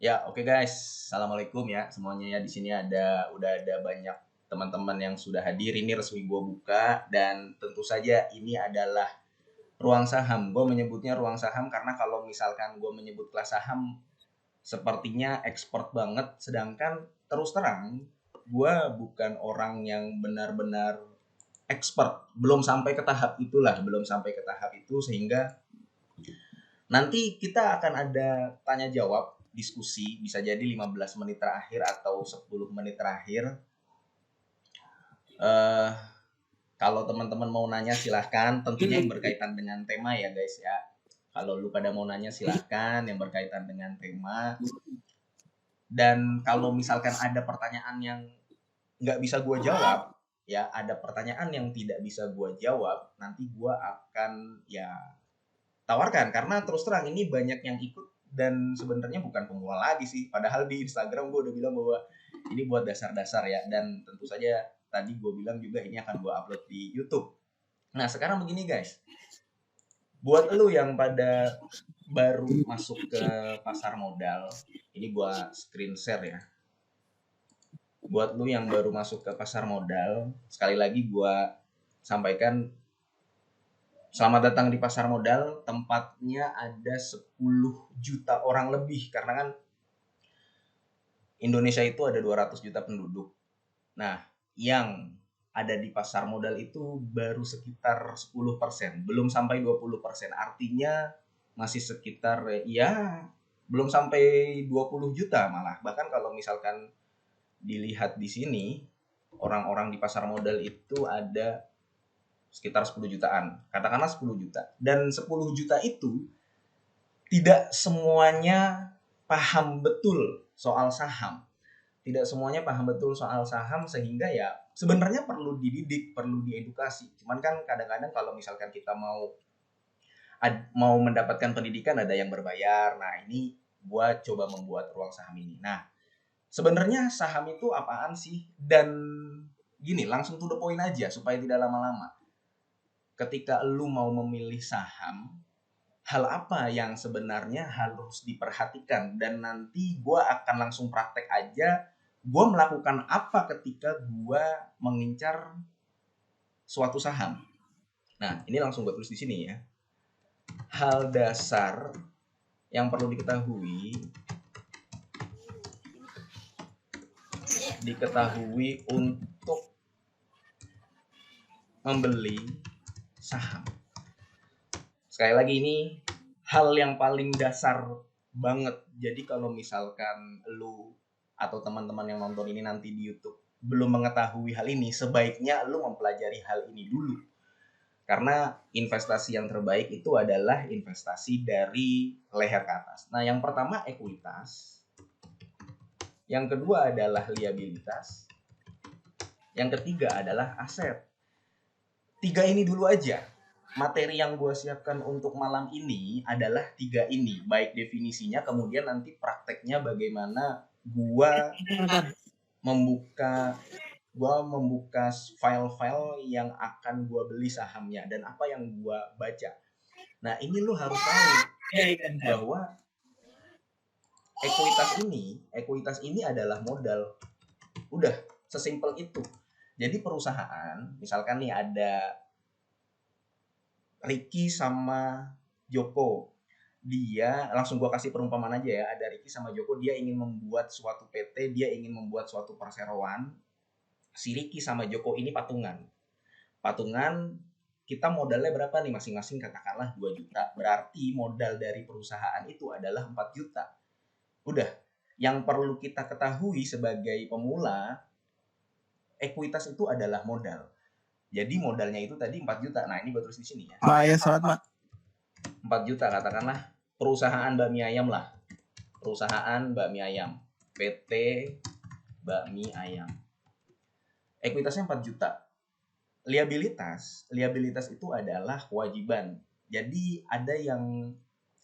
Ya, oke guys. Assalamualaikum ya semuanya ya. Di sini udah ada banyak teman-teman yang sudah hadir. Ini resmi gue buka dan tentu saja ini adalah ruang saham. Gue menyebutnya ruang saham karena kalau misalkan gue menyebut kelas saham sepertinya expert banget. Sedangkan terus terang gue bukan orang yang benar-benar expert. Belum sampai ke tahap itulah, belum sampai ke tahap itu sehingga nanti kita akan ada tanya jawab, diskusi, bisa jadi 15 menit terakhir atau 10 menit terakhir. Eh Kalau teman-teman mau nanya silahkan, tentunya yang berkaitan dengan tema ya guys ya. Kalau lu pada mau nanya silahkan yang berkaitan dengan tema. Dan kalau misalkan ada pertanyaan yang nggak bisa gue jawab, ya ada pertanyaan yang tidak bisa gue jawab, nanti gue akan ya tawarkan karena terus terang ini banyak yang ikut dan sebenarnya bukan pemula lagi sih, padahal di Instagram gue udah bilang bahwa ini buat dasar-dasar ya, dan tentu saja tadi gue bilang juga ini akan gue upload di YouTube. Nah sekarang begini guys, buat lu yang pada baru masuk ke pasar modal, ini gue screen share ya. Buat lu yang baru masuk ke pasar modal, sekali lagi gue sampaikan, selamat datang di pasar modal. Tempatnya ada 10 juta orang lebih karena kan Indonesia itu ada 200 juta penduduk. Nah, yang ada di pasar modal itu baru sekitar 10%, belum sampai 20%. Artinya masih sekitar ya belum sampai 20 juta malah. Bahkan kalau misalkan dilihat di sini, orang-orang di pasar modal itu ada sekitar 10 jutaan. Katakanlah 10 juta. Dan 10 juta itu tidak semuanya paham betul soal saham. Tidak semuanya paham betul soal saham sehingga ya sebenarnya perlu dididik, perlu diedukasi. Cuman kan kadang-kadang kalau misalkan kita mau mendapatkan pendidikan ada yang berbayar. Nah, ini gua coba membuat ruang saham ini. Nah, sebenarnya saham itu apaan sih? Dan gini, langsung to the point aja supaya tidak lama-lama. Ketika lu mau memilih saham, hal apa yang sebenarnya harus diperhatikan, dan nanti gue akan langsung praktek aja gue melakukan apa ketika gue mengincar suatu saham. Nah, ini langsung gue tulis di sini ya. Hal dasar yang perlu diketahui untuk membeli saham. Sekali lagi ini hal yang paling dasar banget. Jadi kalau misalkan lu atau teman-teman yang nonton ini nanti di YouTube belum mengetahui hal ini, sebaiknya lu mempelajari hal ini dulu. Karena investasi yang terbaik itu adalah investasi dari leher ke atas. Nah, yang pertama ekuitas, yang kedua adalah liabilitas, yang ketiga adalah aset. Tiga ini dulu aja. Materi yang gue siapkan untuk malam ini adalah tiga ini, baik definisinya, kemudian nanti prakteknya bagaimana gue membuka file-file yang akan gue beli sahamnya dan apa yang gue baca. Nah, ini lu harus tahu bahwa ekuitas ini adalah modal. Udah, sesimpel itu. Jadi perusahaan, misalkan nih ada Ricky sama Joko, dia langsung gua kasih perumpamaan aja ya, ada Ricky sama Joko, dia ingin membuat suatu PT, dia ingin membuat suatu perseroan. Si Ricky sama Joko ini patungan kita modalnya berapa nih masing-masing, katakanlah 2 juta, berarti modal dari perusahaan itu adalah 4 juta. Udah, yang perlu kita ketahui sebagai pemula, ekuitas itu adalah modal. Jadi modalnya itu tadi 4 juta. Nah, ini gue tulis di sini ya. Ya, selamat, Mak. 4 juta katakanlah perusahaan bakmi ayam lah. Perusahaan bakmi ayam. PT bakmi ayam. Ekuitasnya 4 juta. Liabilitas itu adalah kewajiban. Jadi ada yang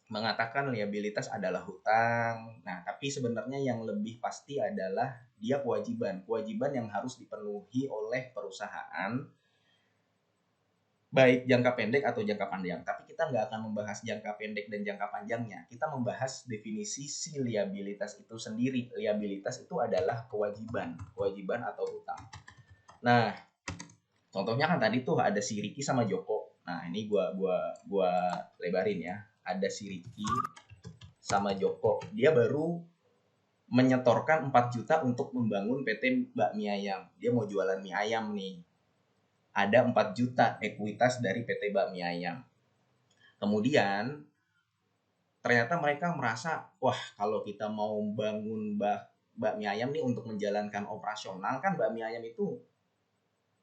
mengatakan liabilitas adalah hutang. Nah, tapi sebenarnya yang lebih pasti adalah dia kewajiban. Kewajiban yang harus dipenuhi oleh perusahaan baik jangka pendek atau jangka panjang. Tapi kita nggak akan membahas jangka pendek dan jangka panjangnya. Kita membahas definisi si liabilitas itu sendiri. Liabilitas itu adalah kewajiban atau hutang. Nah, contohnya kan tadi tuh ada si Ricky sama Joko. Nah, ini gua lebarin ya. Ada si Ricky sama Joko. Dia baru menyetorkan 4 juta untuk membangun PT Bakmi Ayam. Dia mau jualan mie ayam nih. Ada 4 juta ekuitas dari PT Bakmi Ayam. Kemudian ternyata mereka merasa, wah kalau kita mau bangun bakmi ayam nih untuk menjalankan operasional, kan bakmi ayam itu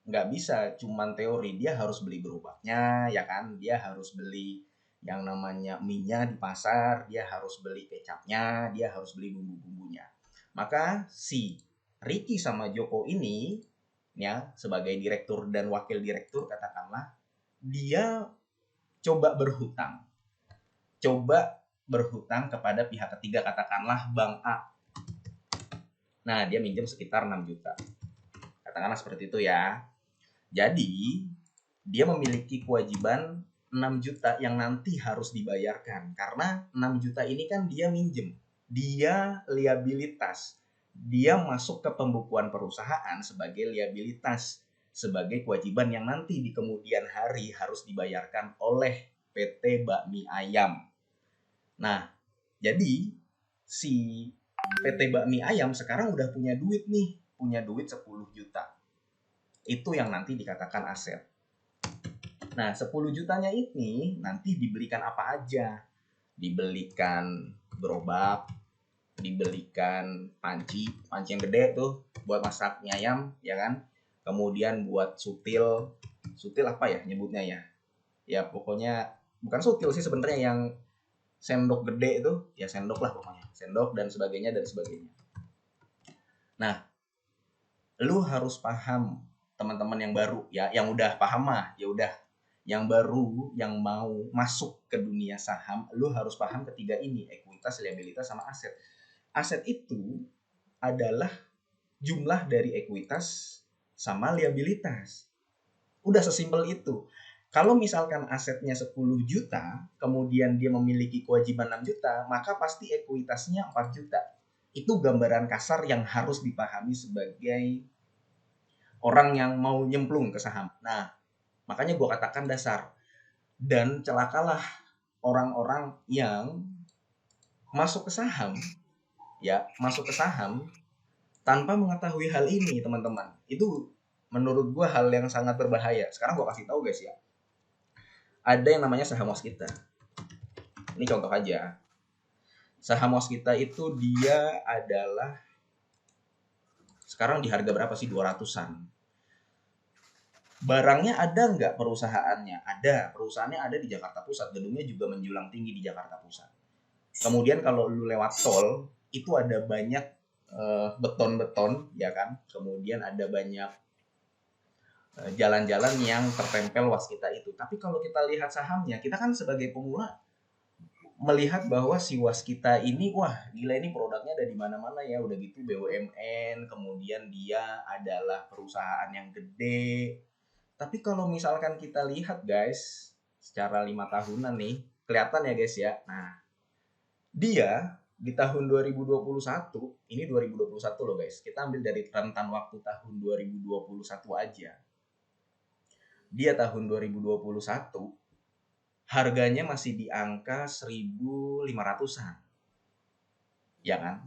nggak bisa cuman teori, dia harus beli gerobaknya ya kan, dia harus beli yang namanya mie-nya di pasar, dia harus beli kecapnya, dia harus beli bumbu-bumbunya. Maka si Ricky sama Joko ini ya sebagai direktur dan wakil direktur katakanlah, dia coba berhutang. Coba berhutang kepada pihak ketiga, katakanlah Bank A. Nah, dia minjem sekitar 6 juta. Katakanlah seperti itu ya. Jadi, dia memiliki kewajiban 6 juta yang nanti harus dibayarkan. Karena 6 juta ini kan dia minjem. Dia liabilitas. Dia masuk ke pembukuan perusahaan sebagai liabilitas. Sebagai kewajiban yang nanti di kemudian hari harus dibayarkan oleh PT Bakmi Ayam. Nah, jadi si PT Bakmi Ayam sekarang udah punya duit nih, punya duit 10 juta. Itu yang nanti dikatakan aset. Nah, 10 jutanya ini nanti dibelikan apa aja? Dibelikan gerobak, dibelikan panci yang gede tuh buat masak mie ayam, ya kan? Kemudian buat sutil apa ya nyebutnya ya? Ya pokoknya bukan sutil sih sebenarnya, yang sendok gede itu, ya sendok lah pokoknya, sendok dan sebagainya dan sebagainya. Nah, lu harus paham, teman-teman yang baru ya, yang udah paham mah ya udah, yang baru yang mau masuk ke dunia saham, lu harus paham ketiga ini, ekuitas, liabilitas sama aset. Aset itu adalah jumlah dari ekuitas sama liabilitas. Udah sesimpel itu. Kalau misalkan asetnya 10 juta, kemudian dia memiliki kewajiban 6 juta, maka pasti ekuitasnya 4 juta. Itu gambaran kasar yang harus dipahami sebagai orang yang mau nyemplung ke saham. Nah, makanya gue katakan dasar. Dan celakalah orang-orang yang masuk ke saham, ya, masuk ke saham tanpa mengetahui hal ini, teman-teman. Itu menurut gue hal yang sangat berbahaya. Sekarang gue kasih tahu guys ya. Ada yang namanya saham waskita. Ini contoh aja. Saham waskita itu dia adalah sekarang di harga berapa sih? 200-an. Barangnya ada nggak perusahaannya? Ada. Perusahaannya ada di Jakarta Pusat. Gedungnya juga menjulang tinggi di Jakarta Pusat. Kemudian kalau lu lewat tol, itu ada banyak beton-beton, ya kan? Kemudian ada banyak jalan-jalan yang tertempel waskita itu. Tapi kalau kita lihat sahamnya, kita kan sebagai pemula melihat bahwa si waskita ini, wah gila ini produknya ada di mana-mana ya, udah gitu BUMN, kemudian dia adalah perusahaan yang gede. Tapi kalau misalkan kita lihat guys, secara 5 tahunan nih, kelihatan ya guys ya. Nah, dia di tahun 2021, ini 2021 loh guys, kita ambil dari rentan waktu tahun 2021 aja. Dia tahun 2021 harganya masih di angka 1.500-an. Ya kan?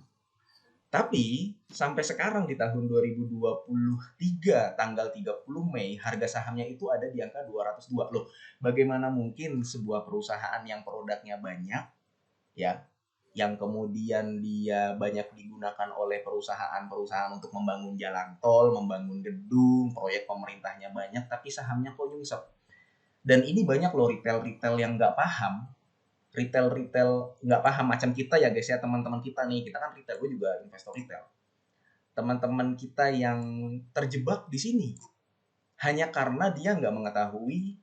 Tapi sampai sekarang di tahun 2023 tanggal 30 Mei harga sahamnya itu ada di angka 202. Loh, bagaimana mungkin sebuah perusahaan yang produknya banyak ya, yang kemudian dia banyak digunakan oleh perusahaan-perusahaan untuk membangun jalan tol, membangun gedung, proyek pemerintahnya banyak, tapi sahamnya kok nyungsep. Dan ini banyak loh retail-retail yang nggak paham, retail nggak paham macam kita ya guys ya, teman-teman kita nih, kita kan retail, gue juga investor retail. Teman-teman kita yang terjebak di sini hanya karena dia nggak mengetahui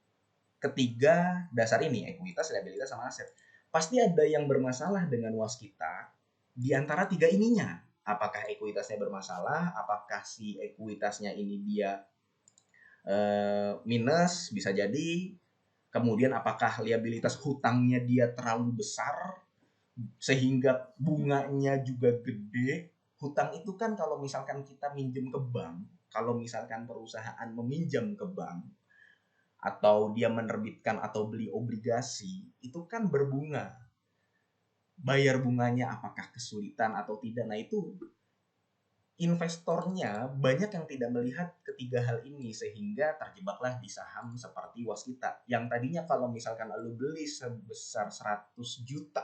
ketiga dasar ini, ekuitas, liabilitas, sama aset. Pasti ada yang bermasalah dengan waskita di antara tiga ininya. Apakah ekuitasnya bermasalah? Apakah si ekuitasnya ini dia minus bisa jadi. Kemudian apakah liabilitas hutangnya dia terlalu besar sehingga bunganya juga gede. Hutang itu kan kalau misalkan kita minjem ke bank, kalau misalkan perusahaan meminjam ke bank atau dia menerbitkan atau beli obligasi, itu kan berbunga. Bayar bunganya apakah kesulitan atau tidak. Nah, itu investornya banyak yang tidak melihat ketiga hal ini sehingga terjebaklah di saham seperti Waskita yang tadinya kalau misalkan lu beli sebesar 100 juta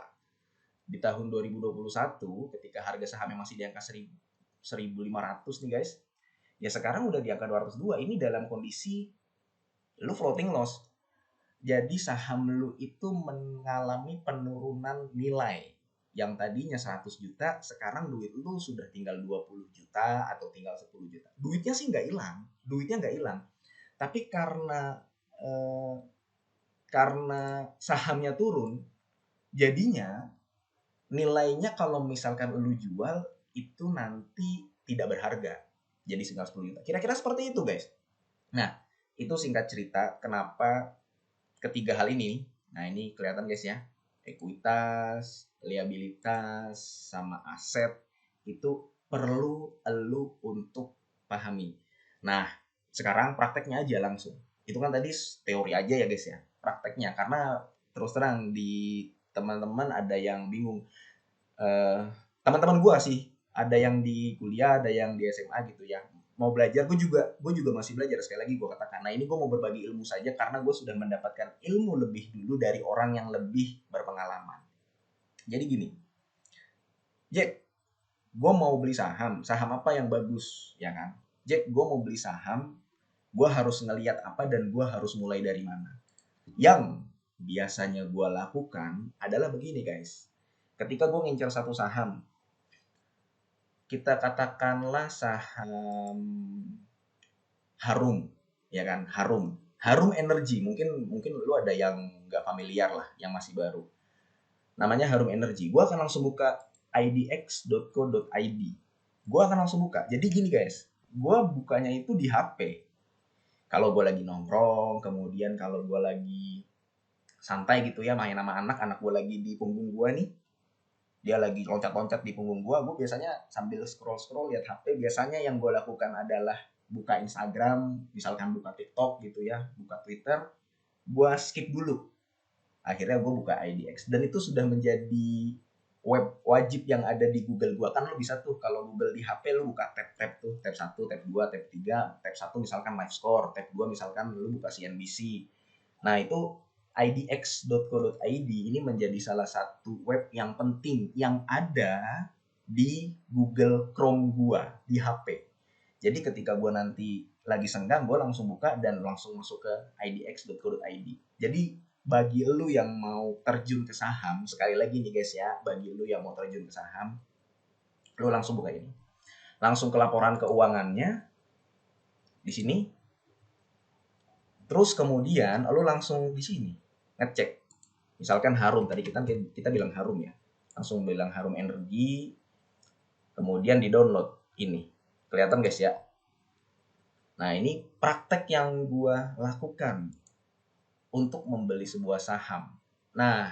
di tahun 2021 ketika harga sahamnya masih di angka 1.500 nih guys, ya sekarang udah di angka 202. Ini dalam kondisi lu floating loss. Jadi saham lu itu mengalami penurunan nilai. Yang tadinya 100 juta, sekarang duit lu sudah tinggal 20 juta atau tinggal 10 juta. Duitnya sih nggak hilang, duitnya nggak hilang. Tapi eh, karena sahamnya turun, jadinya nilainya kalau misalkan lu jual itu nanti tidak berharga. Jadi tinggal 10 juta. Kira-kira seperti itu guys. Nah, itu singkat cerita kenapa ketiga hal ini. Nah, ini kelihatan guys ya. Ekuitas, liabilitas, sama aset itu perlu elu untuk pahami. Nah, sekarang prakteknya aja langsung. Itu kan tadi teori aja ya guys ya. Prakteknya karena terus terang di teman-teman ada yang bingung. Eh, teman-teman gue sih ada yang di kuliah, ada yang di SMA gitu ya, mau belajar. Gue juga masih belajar. Sekali lagi gue katakan, nah ini gue mau berbagi ilmu saja karena gue sudah mendapatkan ilmu lebih dulu dari orang yang lebih berpengalaman. Jadi gini, Jack, gue mau beli saham. Saham apa yang bagus, ya kan? Jack, gue mau beli saham. Gue harus ngeliat apa dan gue harus mulai dari mana? Yang biasanya gue lakukan adalah begini guys. Ketika gue ngincar satu saham, kita katakanlah saham Harum, ya kan? Harum Energy. Mungkin lu ada yang nggak familiar lah, yang masih baru. Namanya Harum Energy. Gua akan langsung buka idx.co.id. Gua akan langsung buka. Jadi gini guys, gua bukanya itu di HP. Kalau gua lagi nongkrong, kemudian kalau gua lagi santai gitu ya, main sama anak gua lagi di punggung gua nih, dia lagi loncat-loncat di punggung gue biasanya sambil scroll-scroll lihat HP. Biasanya yang gue lakukan adalah buka Instagram, misalkan buka TikTok gitu ya, buka Twitter, gue skip dulu. Akhirnya gue buka IDX dan itu sudah menjadi web wajib yang ada di Google gue. Kan lo bisa tuh kalau Google di HP lo buka tab-tab tuh, tab 1, tab 2, tab 3, tab 1 misalkan live score, tab 2 misalkan lo buka CNBC. Nah, itu idx.co.id ini menjadi salah satu web yang penting yang ada di Google Chrome gua di HP. Jadi ketika gua nanti lagi senggang, gua langsung buka dan langsung masuk ke idx.co.id. Jadi bagi lu yang mau terjun ke saham, sekali lagi nih guys ya, bagi lu yang mau terjun ke saham, lu langsung buka ini. Langsung ke laporan keuangannya di sini. Terus kemudian lu langsung di sini ngecek. Misalkan Harum, tadi kita bilang Harum ya. Langsung bilang Harum Energi, kemudian di-download ini. Kelihatan guys ya. Nah, ini praktek yang gua lakukan untuk membeli sebuah saham. Nah,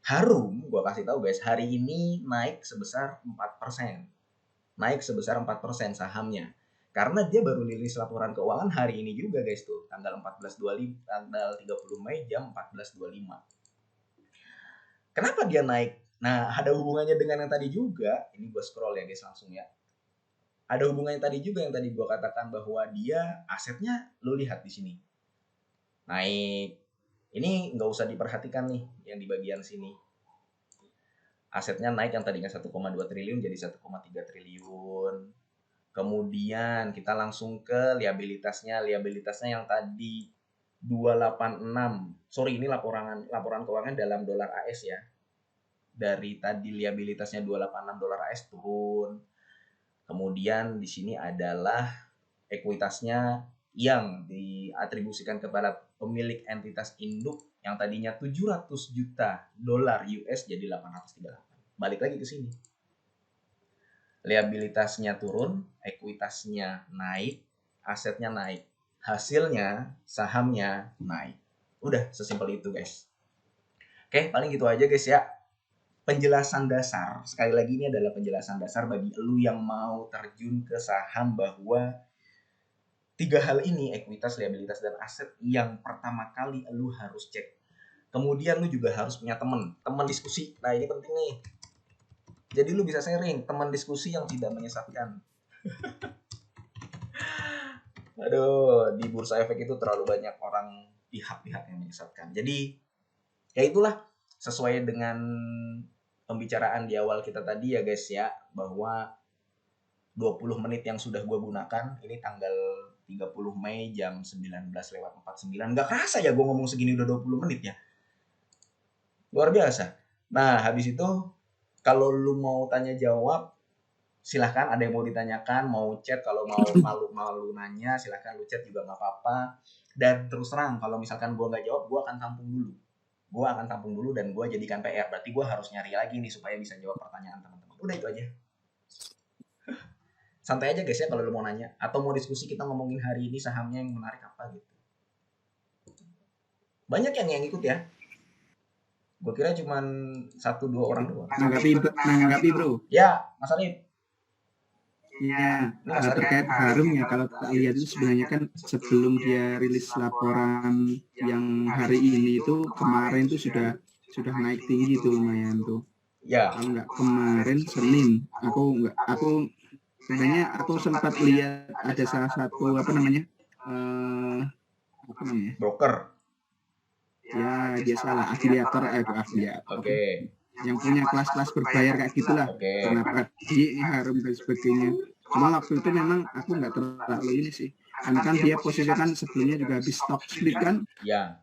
Harum gua kasih tahu guys, hari ini naik sebesar 4%. Naik sebesar 4% sahamnya. Karena dia baru rilis laporan keuangan hari ini juga guys tuh, tanggal 14.25, tanggal 30 Mei jam 14.25. Kenapa dia naik? Nah, ada hubungannya dengan yang tadi juga. Ini gue scroll ya guys langsung ya. Ada hubungannya tadi juga yang tadi gue katakan bahwa dia asetnya lo lihat di sini. Naik. Ini nggak usah diperhatikan nih yang di bagian sini. Asetnya naik yang tadinya 1,2 triliun jadi 1,3 triliun. Kemudian kita langsung ke liabilitasnya. Liabilitasnya yang tadi 286. Sorry, ini laporan keuangan dalam dolar AS ya. Dari tadi liabilitasnya 286 dolar AS turun. Kemudian di sini adalah ekuitasnya yang diatribusikan kepada pemilik entitas induk yang tadinya 700 juta dolar US jadi 838. Balik lagi ke sini. Liabilitasnya turun, ekuitasnya naik, asetnya naik. hasilnya sahamnya naik. Udah sesimpel itu guys. Oke, paling gitu aja guys ya. Penjelasan dasar, sekali lagi ini adalah penjelasan dasar bagi lu yang mau terjun ke saham, bahwa 3 hal ini, ekuitas, liabilitas, dan aset, yang pertama kali lu harus cek. Kemudian lu juga harus punya teman diskusi. Nah ini penting nih. Jadi lu bisa sharing, teman diskusi yang tidak menyesatkan. Aduh, di bursa efek itu terlalu banyak orang, pihak-pihak yang menyesatkan. Jadi ya itulah, sesuai dengan pembicaraan di awal kita tadi ya guys ya, bahwa 20 menit yang sudah gue gunakan, ini tanggal 30 Mei jam 19:49. Gak kerasa ya gue ngomong segini udah 20 menit ya. Luar biasa. Nah, habis itu kalau lu mau tanya jawab, silahkan, ada yang mau ditanyakan, mau chat, kalau mau malu nanya, silahkan lu chat juga nggak apa-apa. Dan terus terang, kalau misalkan gue nggak jawab, gue akan tampung dulu dan gue jadikan PR. Berarti gue harus nyari lagi nih supaya bisa jawab pertanyaan teman-teman. Udah itu aja. Santai aja guys ya kalau lu mau nanya atau mau diskusi, kita ngomongin hari ini sahamnya yang menarik apa gitu. Banyak yang ikut ya. Gue kira cuman 1-2 orang doang. Nanggapi bro. Ya, Mas Arif. Iya, terkait Harum ya, kalau tak lihat itu sebenarnya kan sebelum dia rilis laporan yang hari ini itu, kemarin tuh sudah naik tinggi tuh lumayan tuh. Ya. Kalau nggak kemarin Senin, aku sebenarnya aku sempat lihat ada salah satu apa namanya broker. Ya dia salah, afiliator. Oke. Yang punya kelas-kelas berbayar kayak gitulah. Kenapa ini Harum dan sebagainya. Cuma waktu itu memang aku nggak terlalu ini sih, karena kan dia posisinya kan sebelumnya juga habis stock split kan. Ya.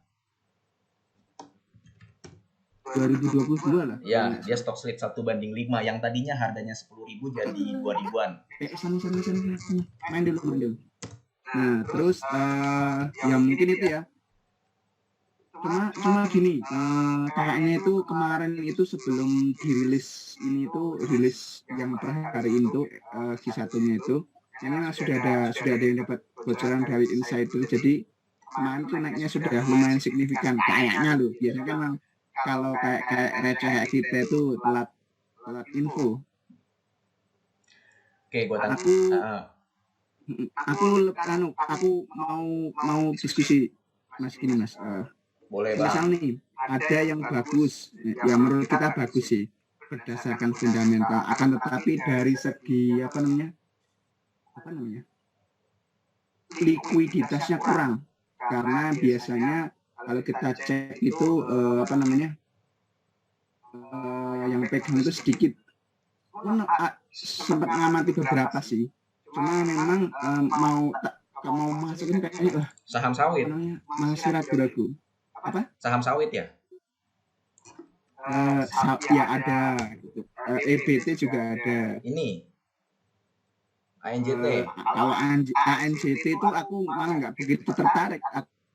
2022 lah. Ya, dia stock split 1:5, yang tadinya harganya 10.000 jadi 2.000-an. Sana. Main dulu. Nah, terus ya mungkin itu ya. Cuma gini, kayaknya itu kemarin itu sebelum dirilis ini itu rilis yang per hari itu Q1-nya itu, ini sudah ada yang dapat bocoran dari insider. Jadi kemarin itu naiknya sudah lumayan signifikan kayaknya loh. Biasanya kan memang kalau kayak receh kayak kita itu telat info. Oke, gua tanya. Aku mau diskusi Mas gini Mas. Boleh Bang. Misal nih ada yang bagus, ya menurut kita bagus sih berdasarkan fundamental, akan tetapi dari segi apa namanya likuiditasnya kurang, karena biasanya kalau kita cek itu yang pegang itu sedikit. Sempat ngamati beberapa sih, cuma memang mau masukin kayaknya saham sawit, masih ragu-ragu. Apa? Saham sawit ya? Ya ada gitu. EBT juga ada. Ini ANJT. Kalau ANJT itu aku malah nggak begitu tertarik.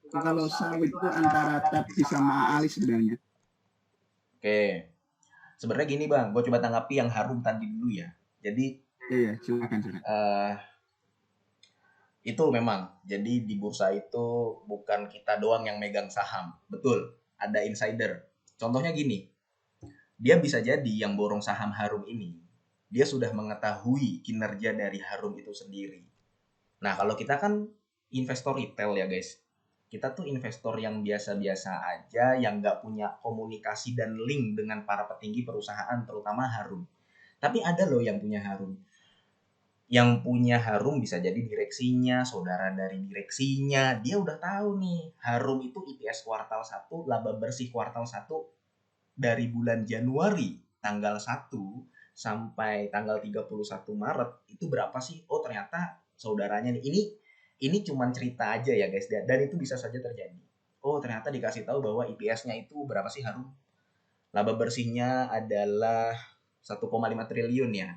Kalau sawit itu antara Tapi sama Ali sebenarnya. Oke. Sebenarnya gini Bang, gue coba tanggapi yang Harum tadi dulu ya. Jadi iya, silakan. Itu memang, jadi di bursa itu bukan kita doang yang megang saham, betul, ada insider. Contohnya gini, dia bisa jadi yang borong saham Harum ini, dia sudah mengetahui kinerja dari Harum itu sendiri. Nah kalau kita kan investor retail ya guys, kita tuh investor yang biasa-biasa aja, yang nggak punya komunikasi dan link dengan para petinggi perusahaan, terutama Harum. Tapi ada loh yang punya Harum. Yang punya Harum bisa jadi direksinya, saudara dari direksinya, dia udah tahu nih, Harum itu EPS kuartal 1, laba bersih kuartal 1 dari bulan Januari tanggal 1 sampai tanggal 31 Maret itu berapa sih? Oh ternyata saudaranya nih, ini cuman cerita aja ya guys, dan itu bisa saja terjadi. Oh ternyata dikasih tahu bahwa EPS-nya itu berapa sih Harum? Laba bersihnya adalah 1,5 triliun ya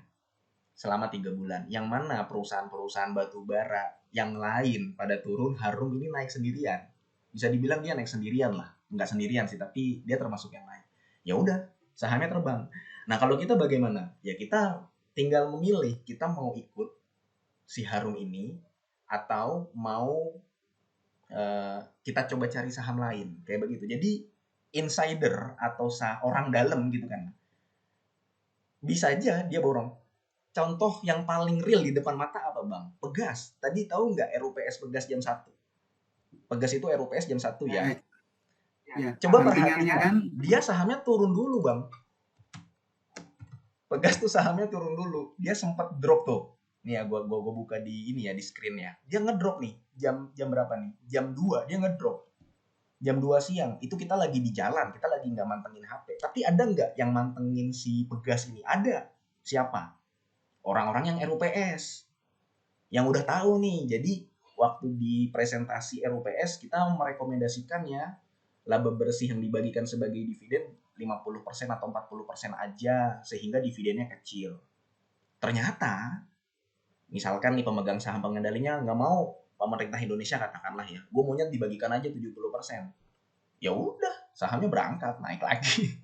selama 3 bulan. Yang mana perusahaan-perusahaan batu bara yang lain pada turun, Harum ini naik sendirian. Bisa dibilang dia naik sendirian lah. Enggak sendirian sih, tapi dia termasuk yang naik. Ya udah, sahamnya terbang. Nah, kalau kita bagaimana? Ya kita tinggal memilih, kita mau ikut si Harum ini atau mau kita coba cari saham lain kayak begitu. Jadi insider atau orang dalam gitu kan, bisa aja dia borong. Contoh yang paling real di depan mata apa bang? Pegas. Tadi tahu nggak RUPS Pegas jam 1? Pegas itu RUPS jam 1 ya. Ya, Coba pentingannya perhatikan, kan dia sahamnya turun dulu bang. Pegas tuh sahamnya turun dulu. Dia sempat drop tuh. Nih ya, gua buka di ini ya, di screen ya. Dia ngedrop nih. Jam berapa nih? Jam 2 dia ngedrop. Jam 2 siang. Itu kita lagi di jalan, kita lagi nggak mantengin HP. Tapi ada nggak yang mantengin si Pegas ini? Ada. Siapa? Orang-orang yang RUPS. Yang udah tahu nih. Jadi waktu di presentasi RUPS kita merekomendasikannya laba bersih yang dibagikan sebagai dividen 50% atau 40% aja sehingga dividennya kecil. Ternyata misalkan nih pemegang saham pengendalinya nggak mau, pemerintah Indonesia katakanlah ya, gue maunya dibagikan aja 70%. Ya udah, sahamnya berangkat naik lagi.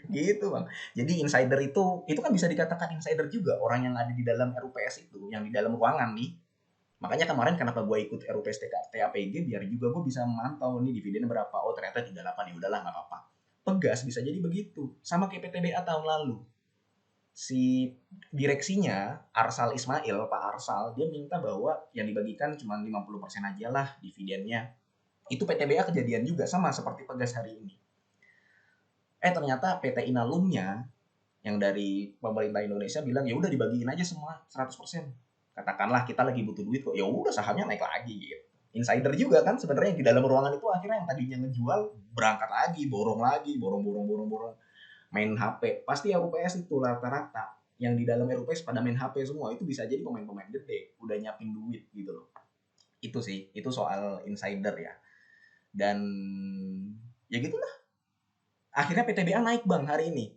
Gitu bang. Jadi insider itu kan bisa dikatakan insider juga, orang yang ada di dalam RUPS itu, yang di dalam ruangan nih. Makanya kemarin kenapa gue ikut RUPS TAPG, biar juga gue bisa memantau nih dividennya berapa. Oh ternyata 38, ya udahlah nggak apa-apa. Pegas bisa jadi begitu. Sama kayak PTBA tahun lalu. Si direksinya, Arsal Ismail, Pak Arsal, dia minta bahwa yang dibagikan cuma 50% aja lah dividennya. Itu PTBA kejadian juga, sama seperti Pegas hari ini. Ternyata PT Inalumnya yang dari pemerintah Indonesia bilang ya udah dibagiin aja semua 100%. Katakanlah kita lagi butuh duit kok, ya udah sahamnya naik lagi gitu. Insider juga kan sebenarnya yang di dalam ruangan itu akhirnya yang tadinya ngejual berangkat lagi, borong main HP. Pasti RUPS itu rata-rata yang di dalam RUPS pada main HP semua, itu bisa jadi pemain-pemain gede udah nyiapin duit gitu loh. Itu sih, itu soal insider ya. Dan ya gitulah. Akhirnya PTBA naik bang hari ini.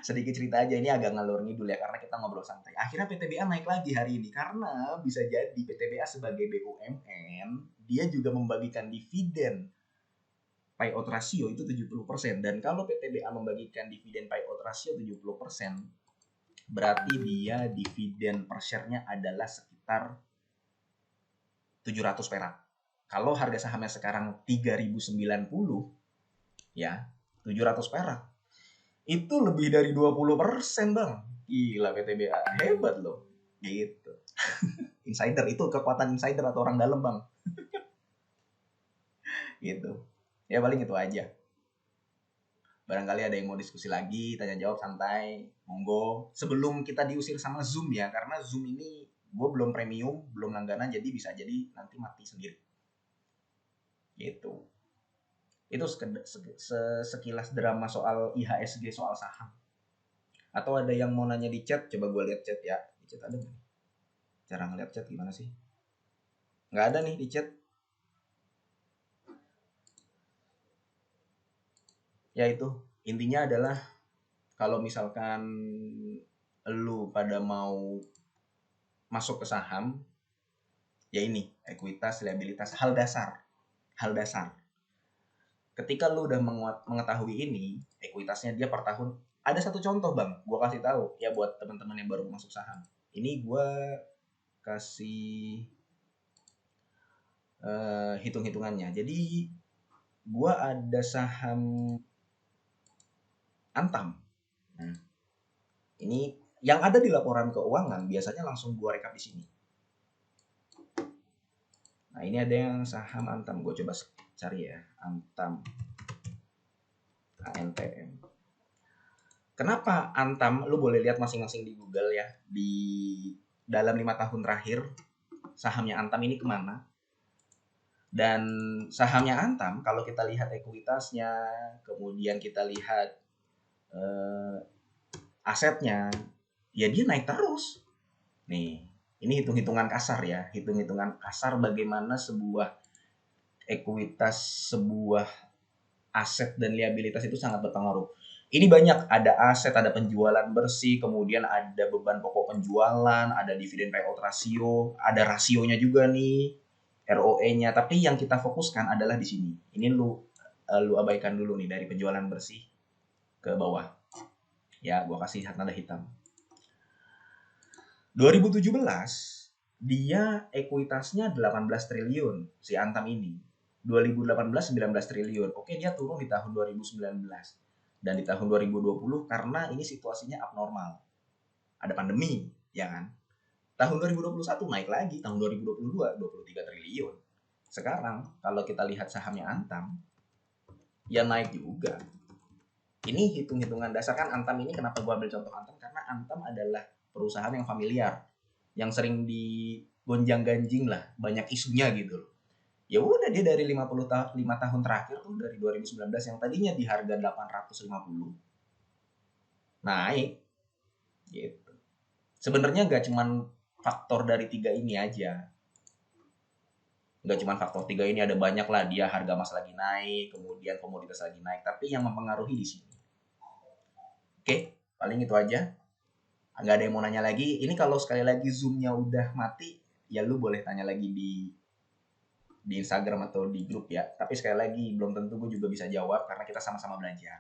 Sedikit cerita aja, ini agak ngalur ngidul ya karena kita ngobrol santai. Akhirnya PTBA naik lagi hari ini karena bisa jadi PTBA sebagai BUMN dia juga membagikan dividen payout ratio itu 70%, dan kalau PTBA membagikan dividen payout ratio 70%, berarti dia dividen per share-nya adalah sekitar 700 perak. Kalau harga sahamnya sekarang 3090 ya, 700 perak. Itu lebih dari 20% bang. Gila PTBA, hebat loh. Gitu. Insider itu kekuatan insider atau orang dalam bang. Gitu. Ya paling itu aja. Barangkali ada yang mau diskusi lagi, tanya jawab santai, monggo. Sebelum kita diusir sama Zoom ya, karena Zoom ini gue belum premium, belum langganan, jadi bisa jadi nanti mati sendiri. Gitu. Itu sekilas drama soal IHSG, soal saham. Atau ada yang mau nanya di chat? Coba gue lihat chat ya. Di chat ada nggak? Cara ngeliat chat gimana sih? Nggak ada nih di chat. Ya itu, intinya adalah kalau misalkan lu pada mau masuk ke saham, ya ini, ekuitas, liabilitas, hal dasar. Hal dasar. Ketika lu udah mengetahui ini, ekuitasnya dia per tahun, ada satu contoh bang, gue kasih tahu ya buat teman-teman yang baru masuk saham. Ini gue kasih hitung-hitungannya. Jadi gue ada saham Antam. Nah, ini yang ada di laporan keuangan biasanya langsung gue rekap di sini. Nah ini ada yang saham Antam, gue coba cari ya, Antam, ANTM. Kenapa Antam? Lu boleh lihat masing-masing di Google ya, di dalam 5 tahun terakhir sahamnya Antam ini kemana. Dan sahamnya Antam kalau kita lihat ekuitasnya, kemudian kita lihat asetnya, ya dia naik terus. Nih, ini hitung-hitungan kasar ya, hitung-hitungan kasar bagaimana sebuah ekuitas, sebuah aset dan liabilitas itu sangat berpengaruh. Ini banyak, ada aset, ada penjualan bersih, kemudian ada beban pokok penjualan, ada dividen payout ratio, ada rasionya juga nih, ROE-nya. Tapi yang kita fokuskan adalah di sini. Ini lu abaikan dulu nih dari penjualan bersih ke bawah. Ya, gua kasih tanda hitam. 2017 dia ekuitasnya 18 triliun si Antam ini. 2018 19 triliun. Oke, dia turun di tahun 2019. Dan di tahun 2020 karena ini situasinya abnormal. Ada pandemi, ya kan? Tahun 2021 naik lagi, tahun 2022 23 triliun. Sekarang kalau kita lihat sahamnya Antam, ya naik juga. Ini hitung-hitungan dasar kan Antam ini, kenapa gua ambil contoh Antam? Karena Antam adalah perusahaan yang familiar, yang sering digonjang-ganjing lah, banyak isunya gitu loh. Ya udah, dia dari 5 tahun terakhir tuh, dari 2019 yang tadinya di harga 850 naik gitu. Sebenarnya nggak cuman faktor dari tiga ini aja. Nggak cuma faktor tiga ini, ada banyak lah, dia harga emas lagi naik, kemudian komoditas lagi naik, tapi yang mempengaruhi di sini. Oke, paling itu aja. Nggak ada yang mau nanya lagi. Ini kalau sekali lagi zoomnya udah mati, ya lu boleh tanya lagi di Instagram atau di grup ya. Tapi sekali lagi belum tentu gue juga bisa jawab karena kita sama-sama belajar.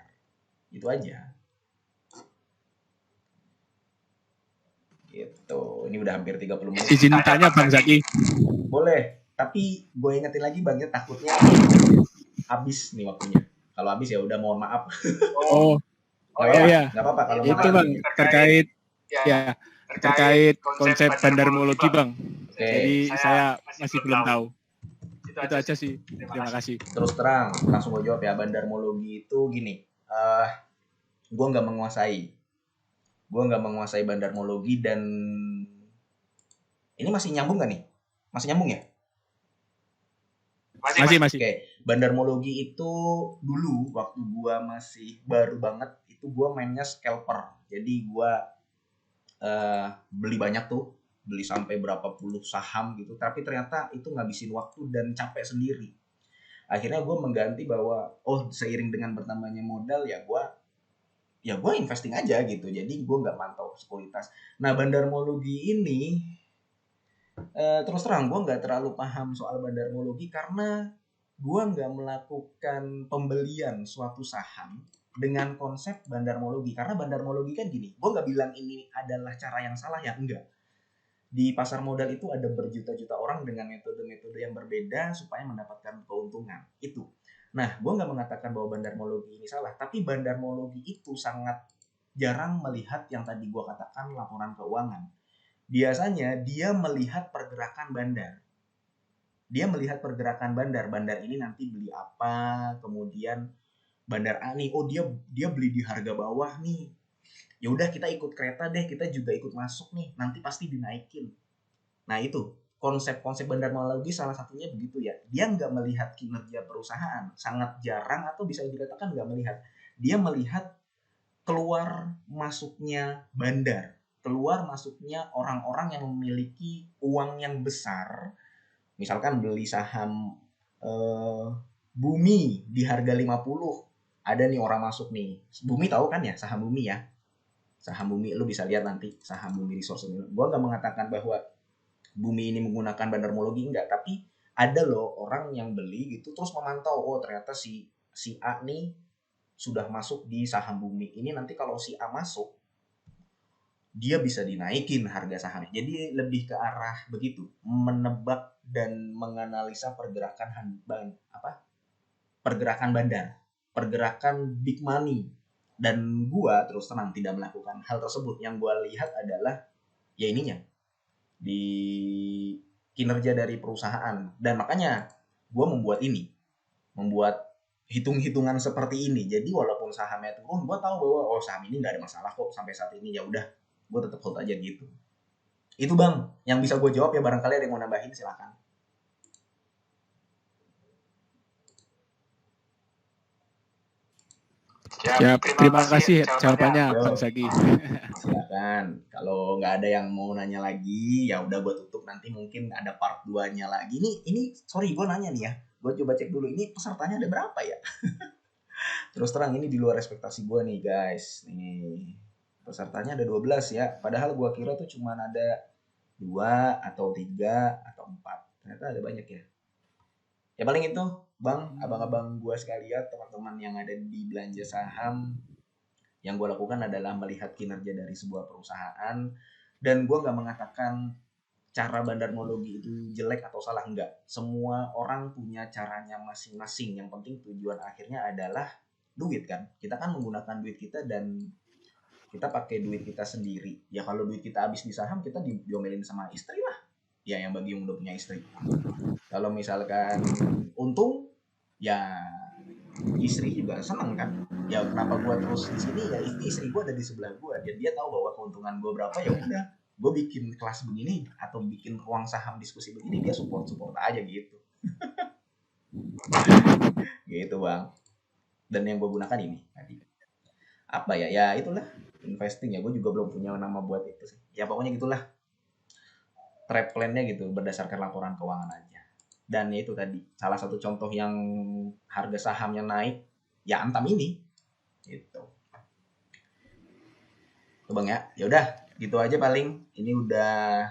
Itu aja. Gitu. Ini udah hampir 30 menit. Izin tanya Bang Zaki. Boleh. Tapi gue ingetin lagi Bang, ya takutnya habis nih waktunya. Kalau habis ya udah, mohon maaf. Oh iya. Nggak apa-apa kalau itu Bang terkait konsep bandarmologi Bang. Oke. Jadi saya masih belum tahu. Itu aja sih. Terima kasih. Terus terang, langsung gue jawab ya. Bandarmologi itu gini. Gue nggak menguasai bandarmologi, dan ini masih nyambung gak nih? Masih nyambung ya? Masih. Oke, bandarmologi itu dulu waktu gue masih baru banget, itu gue mainnya scalper. Jadi gue beli banyak tuh, beli sampai berapa puluh saham gitu. Tapi ternyata itu ngabisin waktu dan capek sendiri. Akhirnya gue mengganti bahwa seiring dengan bertambahnya modal ya gue investing aja gitu. Jadi gue nggak mantau sekuritas. Nah, bandarmologi ini terus terang gue nggak terlalu paham soal bandarmologi karena gue nggak melakukan pembelian suatu saham dengan konsep bandarmologi. Karena bandarmologi kan gini, gue nggak bilang ini adalah cara yang salah ya, enggak. Di pasar modal itu ada berjuta-juta orang dengan metode-metode yang berbeda supaya mendapatkan keuntungan. Itu. Nah, gue nggak mengatakan bahwa bandarmologi ini salah, tapi bandarmologi itu sangat jarang melihat yang tadi gue katakan, laporan keuangan. Biasanya dia melihat pergerakan bandar. Bandar ini nanti beli apa, kemudian bandar A nih, dia beli di harga bawah nih. Ya udah, kita ikut kereta deh, kita juga ikut masuk nih, nanti pasti dinaikin. Nah, itu konsep-konsep bandarmologi salah satunya begitu ya. Dia nggak melihat kinerja perusahaan, sangat jarang atau bisa dikatakan nggak melihat. Dia melihat keluar masuknya bandar, keluar masuknya orang-orang yang memiliki uang yang besar. Misalkan beli saham Bumi di harga 50, ada nih orang masuk nih. Bumi tahu kan ya, saham Bumi ya. Saham Bumi lu bisa lihat nanti, saham Bumi Resource. Gua nggak mengatakan bahwa Bumi ini menggunakan bandarmologi, enggak, tapi ada loh orang yang beli gitu terus memantau, ternyata si A nih sudah masuk di saham Bumi ini, nanti kalau si A masuk dia bisa dinaikin harga sahamnya. Jadi lebih ke arah begitu, menebak dan menganalisa pergerakan bandar, pergerakan big money. Dan gua terus terang tidak melakukan hal tersebut. Yang gua lihat adalah ya ininya, di kinerja dari perusahaan. Dan makanya gua membuat hitung-hitungan seperti ini. Jadi walaupun sahamnya turun, gua tahu bahwa saham ini nggak ada masalah kok sampai saat ini, ya udah gue tetap hold aja gitu. Itu Bang yang bisa gue jawab ya, barangkali ada yang mau nambahin silakan. Siap, terima kasih jawabannya Bang Zaki. Silakan. Kalau nggak ada yang mau nanya lagi, ya udah gue tutup. Nanti mungkin ada part 2-nya lagi. Ini sorry gue nanya nih ya. Gue coba cek dulu, ini pesertanya ada berapa ya? Terus terang ini di luar ekspektasi gue nih guys. Nih, pesertanya ada 12 ya. Padahal gue kira tuh cuma ada 2 atau 3 atau 4. Ternyata ada banyak ya. Ya paling itu Bang, abang-abang gue sekalian, teman-teman yang ada di belanja saham. Yang gue lakukan adalah melihat kinerja dari sebuah perusahaan. Dan gue gak mengatakan cara bandarmologi itu jelek atau salah, enggak. Semua orang punya caranya masing-masing. Yang penting tujuan akhirnya adalah duit kan. Kita kan menggunakan duit kita dan kita pakai duit kita sendiri. Ya kalau duit kita habis di saham, kita diomelin sama istri lah. Ya yang bagi yang udah punya istri. Kalau misalkan untung, ya istri juga seneng kan. Ya kenapa gua terus di sini, ya istri gua ada di sebelah gua dan dia tahu bahwa keuntungan gua berapa, ya udah gue bikin kelas begini atau bikin ruang saham diskusi begini, dia support aja gitu. Gitu bang. Dan yang gue gunakan ini tadi apa ya, ya itulah investing ya. Gue juga belum punya nama buat itu sih, ya pokoknya gitulah. Trap plan-nya gitu berdasarkan laporan keuangan aja. Dan ya itu tadi salah satu contoh yang harga sahamnya naik ya Antam ini gitu tuh bang ya. Ya udah gitu aja paling, ini udah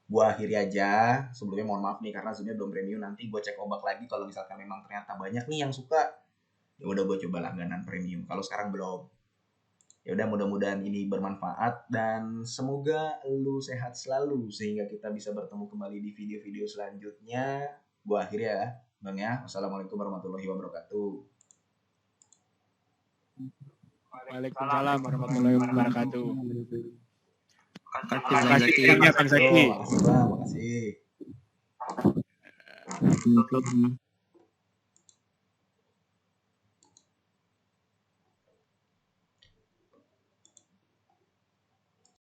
gua akhiri aja. Sebelumnya mohon maaf nih karena Zoom-nya belum premium, nanti gua cek ombak lagi kalau misalkan memang ternyata banyak nih yang suka, ya udah gua coba langganan premium kalau sekarang belum. Ya udah mudah-mudahan ini bermanfaat dan semoga lu sehat selalu sehingga kita bisa bertemu kembali di video-video selanjutnya. Gua akhiri ya bang ya. Wassalamualaikum warahmatullahi wabarakatuh. Waalaikumsalam warahmatullahi wabarakatuh. Terima Makasih banyak Bang Zaki. Makasih bang, makasih. kasih.